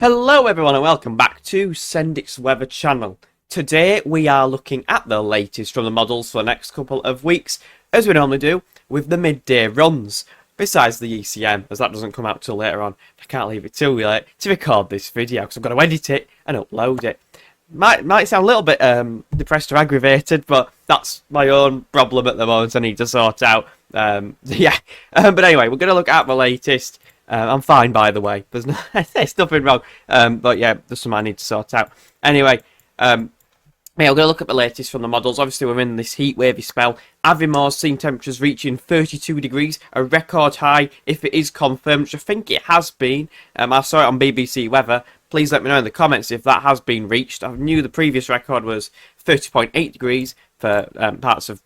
Hello everyone and welcome back to Sendik's Weather channel. Today we are looking at the latest from the models for the next couple of weeks, as we normally do, with the midday runs, besides the ECM, as that doesn't come out till later on. I can't leave it too late to record this video, because I've got to edit it and upload it. Might sound a little bit depressed or aggravated, but that's my own problem at the moment I need to sort out. But anyway, we're going to look at the latest. I'm fine, by the way. There's nothing wrong. But yeah, there's some I need to sort out. Anyway, we're going to look at the latest from the models. Obviously, we're in this heat wavy spell. Aviemaw's seen temperatures reaching 32 degrees, a record high if it is confirmed, which I think it has been. I saw it on BBC Weather. Please let me know in the comments if that has been reached. I knew the previous record was 30.8 degrees for parts of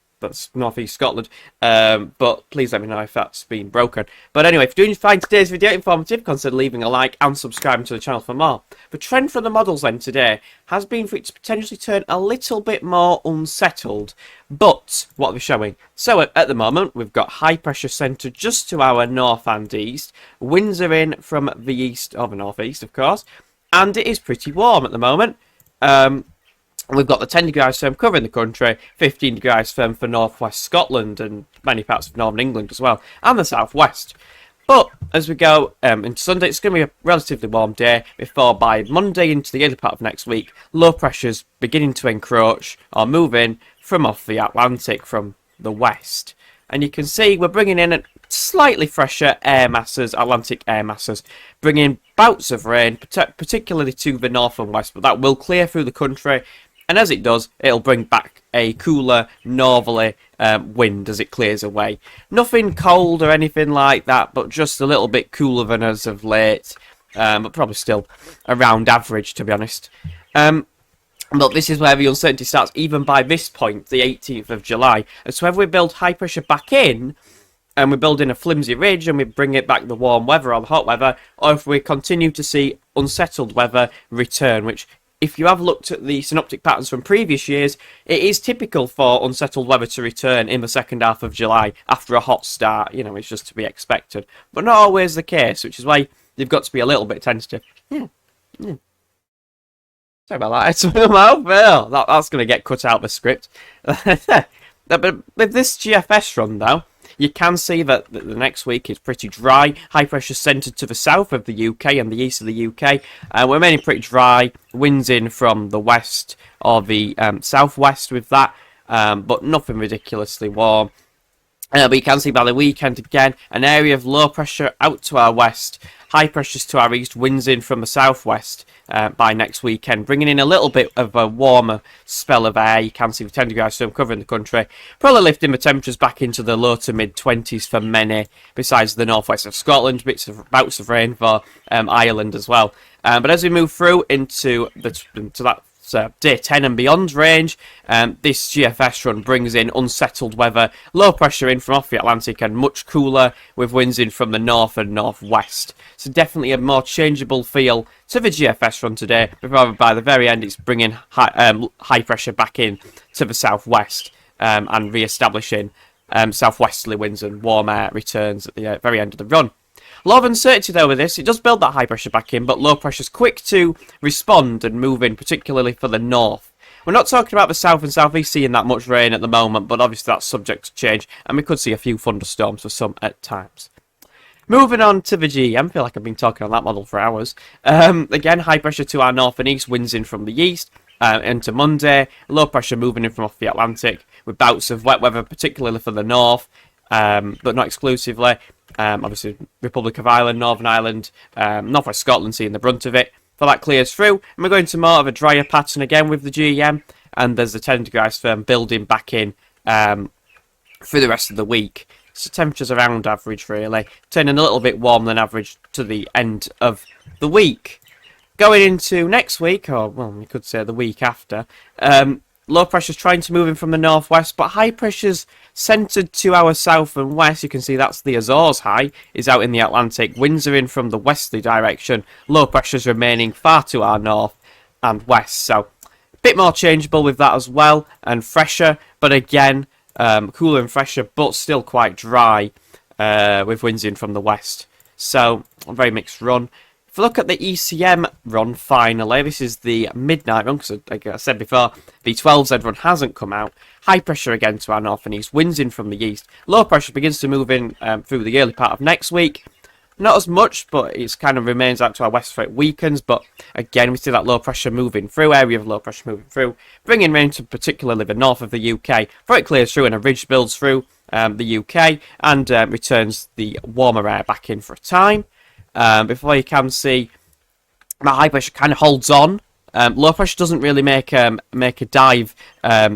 North East Scotland, but please let me know if that's been broken. But anyway, if you do find today's video informative, consider leaving a like and subscribing to the channel for more. The trend from the models then today has been for it to potentially turn a little bit more unsettled. But what are we showing? So at the moment, we've got high pressure centred just to our north and east. Winds are in from the east, or the northeast, of course, and it is pretty warm at the moment. We've got the 10 degree ice firm covering the country, 15 degree ice firm for northwest Scotland and many parts of northern England as well, and the southwest. But as we go into Sunday, it's going to be a relatively warm day before by Monday into the early part of next week, low pressures beginning to encroach or move in from off the Atlantic from the west. And you can see we're bringing in slightly fresher air masses, Atlantic air masses, bringing bouts of rain, particularly to the north and west, but that will clear through the country. And as it does, it'll bring back a cooler, northerly wind as it clears away. Nothing cold or anything like that, but just a little bit cooler than as of late. But probably still around average, to be honest. But this is where the uncertainty starts, even by this point, the 18th of July. And so whether we build high pressure back in, and we build in a flimsy ridge, and we bring it back the warm weather or the hot weather, or if we continue to see unsettled weather return, which, if you have looked at the synoptic patterns from previous years, it is typical for unsettled weather to return in the second half of July after a hot start. You know, it's just to be expected. But not always the case, which is why you've got to be a little bit tentative. Yeah. Sorry about that. It's that's going to get cut out of the script. But with this GFS run, though, you can see that the next week is pretty dry. High pressure centred to the south of the UK and the east of the UK. We're mainly pretty dry. Winds in from the west or the southwest with that, but nothing ridiculously warm. But you can see by the weekend again, an area of low pressure out to our west, high pressures to our east, winds in from the southwest by next weekend, bringing in a little bit of a warmer spell of air. You can see the 10 degree storm covering the country, probably lifting the temperatures back into the low to mid 20s for many, besides the northwest of Scotland, bouts of rain for Ireland as well. But as we move through into that day 10 and beyond range, this GFS run brings in unsettled weather, low pressure in from off the Atlantic and much cooler with winds in from the north and northwest. So definitely a more changeable feel to the GFS run today, before by the very end it's bringing high pressure back in to the southwest and re-establishing southwesterly winds and warm air returns at the very end of the run. A lot of uncertainty though with this. It does build that high pressure back in, but low pressure's quick to respond and move in, particularly for the north. We're not talking about the south and southeast seeing that much rain at the moment, but obviously that's subject to change, and we could see a few thunderstorms for some at times. Moving on to the GEM, I feel like I've been talking on that model for hours. Again, high pressure to our north and east, winds in from the east. Into Monday, low pressure moving in from off the Atlantic, with bouts of wet weather, particularly for the north, but not exclusively. Obviously, Republic of Ireland, Northern Ireland, Northwest Scotland seeing the brunt of it. So that clears through, and we're going to more of a drier pattern again with the GEM, and there's the 10 degree ice firm building back in through the rest of the week. So temperatures around average, really, turning a little bit warmer than average to the end of the week. Going into next week, or well, you could say the week after, low pressure's trying to move in from the northwest, but high pressure's centred to our south and west. You can see that's the Azores high, is out in the Atlantic. Winds are in from the westerly direction. Low pressure's remaining far to our north and west. So a bit more changeable with that as well, and fresher, but again, cooler and fresher, but still quite dry with winds in from the west. So a very mixed run. If we look at the ECM run, finally, this is the midnight run, because like I said before, the 12Z run hasn't come out. High pressure again to our north and east, winds in from the east. Low pressure begins to move in through the early part of next week. Not as much, but it kind of remains out to our west for it weakens. But again, we see that low pressure moving through, area of low pressure moving through, bringing rain to particularly the north of the UK. Before it clears through and a ridge builds through the UK and returns the warmer air back in for a time. Before you can see that high pressure kind of holds on. Low pressure doesn't really make a dive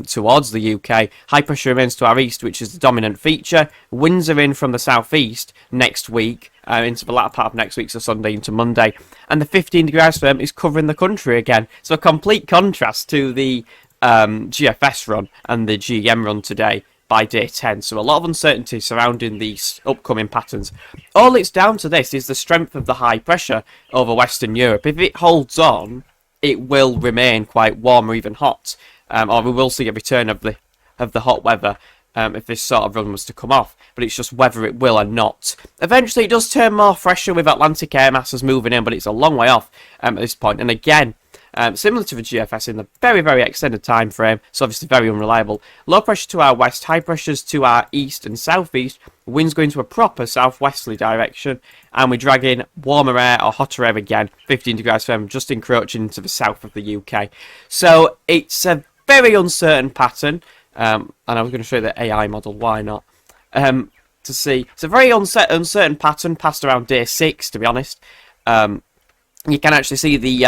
towards the UK. High pressure remains to our east, which is the dominant feature. Winds are in from the southeast next week, into the latter part of next week, so Sunday into Monday. And the 15-degree ice firm is covering the country again. So a complete contrast to the GFS run and the GEM run today by day 10. So a lot of uncertainty surrounding these upcoming patterns. All it's down to this is the strength of the high pressure over Western Europe. If it holds on, it will remain quite warm or even hot, or we will see a return of the hot weather if this sort of run was to come off, but it's just whether it will or not. Eventually it does turn more fresher with Atlantic air masses moving in, but it's a long way off at this point. And again, similar to the GFS in the very, very extended time frame, so obviously very unreliable. Low pressure to our west, high pressures to our east and southeast, winds going to a proper southwesterly direction, and we drag in warmer air or hotter air again, 15 degrees firm, just encroaching into the south of the UK. So it's a very uncertain pattern, and I was going to show you the AI model, why not? To see, it's a very uncertain pattern past around day 6, to be honest. You can actually see the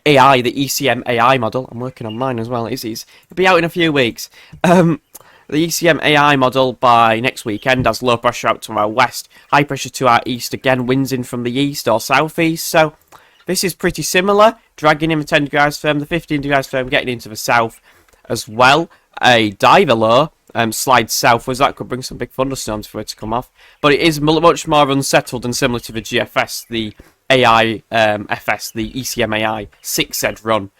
AI, the ECM AI model. I'm working on mine as well. It'll be out in a few weeks. The ECM AI model by next weekend has low pressure out to our west, high pressure to our east, again winds in from the east or southeast. So this is pretty similar, dragging in the 10 degrees firm, the 15 degrees firm getting into the south as well. A diver low slides southwards, that could bring some big thunderstorms for it to come off. But it is much more unsettled and similar to the GFS, the AI FS, the ECM AI 6Z run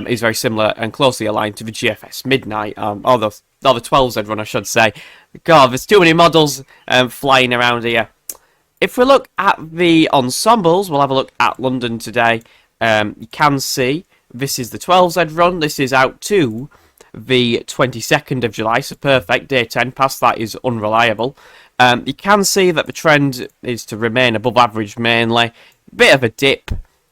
is very similar and closely aligned to the GFS midnight, or the 12Z run, I should say. God, there's too many models flying around here. If we look at the ensembles, we'll have a look at London today. You can see this is the 12Z run. This is out to the 22nd of July, so perfect. Day 10, past that is unreliable. You can see that the trend is to remain above average mainly. Bit of a dip,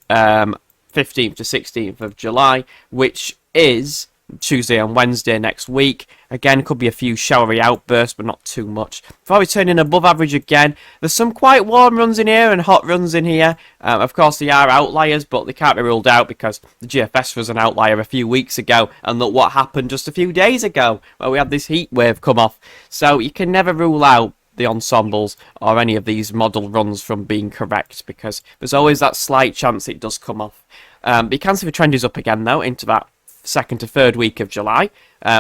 15th to 16th of July, which is Tuesday and Wednesday next week. Again, could be a few showery outbursts, but not too much. Before we turn in above average again, there's some quite warm runs in here and hot runs in here. Of course, they are outliers, but they can't be ruled out because the GFS was an outlier a few weeks ago, and look what happened just a few days ago, where we had this heat wave come off. So you can never rule out the ensembles or any of these model runs from being correct, because there's always that slight chance it does come off. But you can see the trend is up again though into that second to third week of July,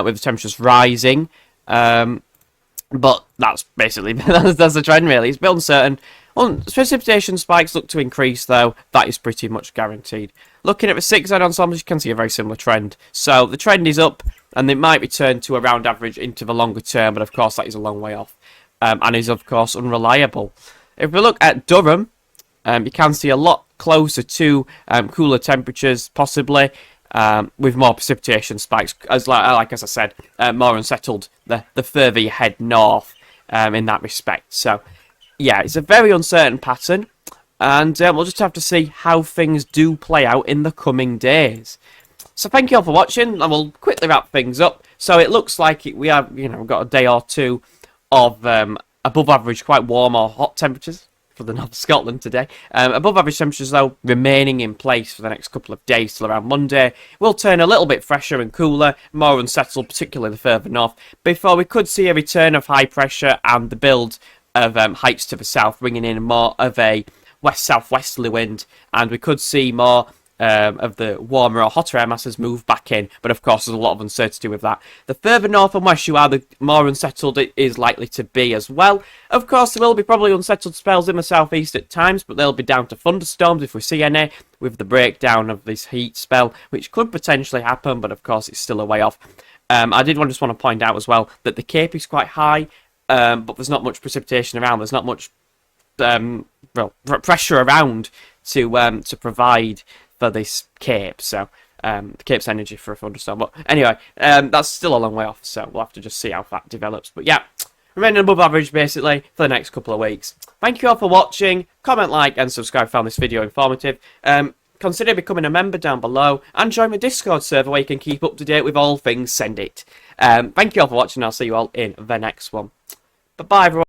with the temperatures rising. But that's basically that's the trend really. It's a bit uncertain. Precipitation spikes look to increase though. That is pretty much guaranteed. Looking at the 6Z ensembles, you can see a very similar trend. So the trend is up, and it might return to around average into the longer term, but of course that is a long way off. And is of course unreliable. If we look at Durham, you can see a lot closer to cooler temperatures, possibly with more precipitation spikes, as like as I said, more unsettled the further you head north in that respect. So yeah, it's a very uncertain pattern, and we'll just have to see how things do play out in the coming days. So thank you all for watching, and we'll quickly wrap things up. So it looks like we have, we've got a day or two of above average, quite warm or hot temperatures for the north of Scotland today. Above average temperatures though remaining in place for the next couple of days till around Monday. Will turn a little bit fresher and cooler, more unsettled, particularly the further north, before we could see a return of high pressure and the build of heights to the south, bringing in more of a west-southwesterly wind, and we could see more of the warmer or hotter air masses move back in, but of course there's a lot of uncertainty with that. The further north and west you are, the more unsettled it is likely to be as well. Of course there will be probably unsettled spells in the southeast at times, but they'll be down to thunderstorms if we see any, with the breakdown of this heat spell, which could potentially happen, but of course it's still a way off. I did just want to point out as well that the Cape is quite high, but there's not much precipitation around. There's not much pressure around to provide for this cape. So the cape's energy for a thunderstorm. But anyway, that's still a long way off. So we'll have to just see how that develops. But yeah, remaining above average basically for the next couple of weeks. Thank you all for watching. Comment, like, and subscribe if you found this video informative. Consider becoming a member down below and join my Discord server where you can keep up to date with all things Send It. Thank you all for watching. I'll see you all in the next one. Bye-bye, everyone.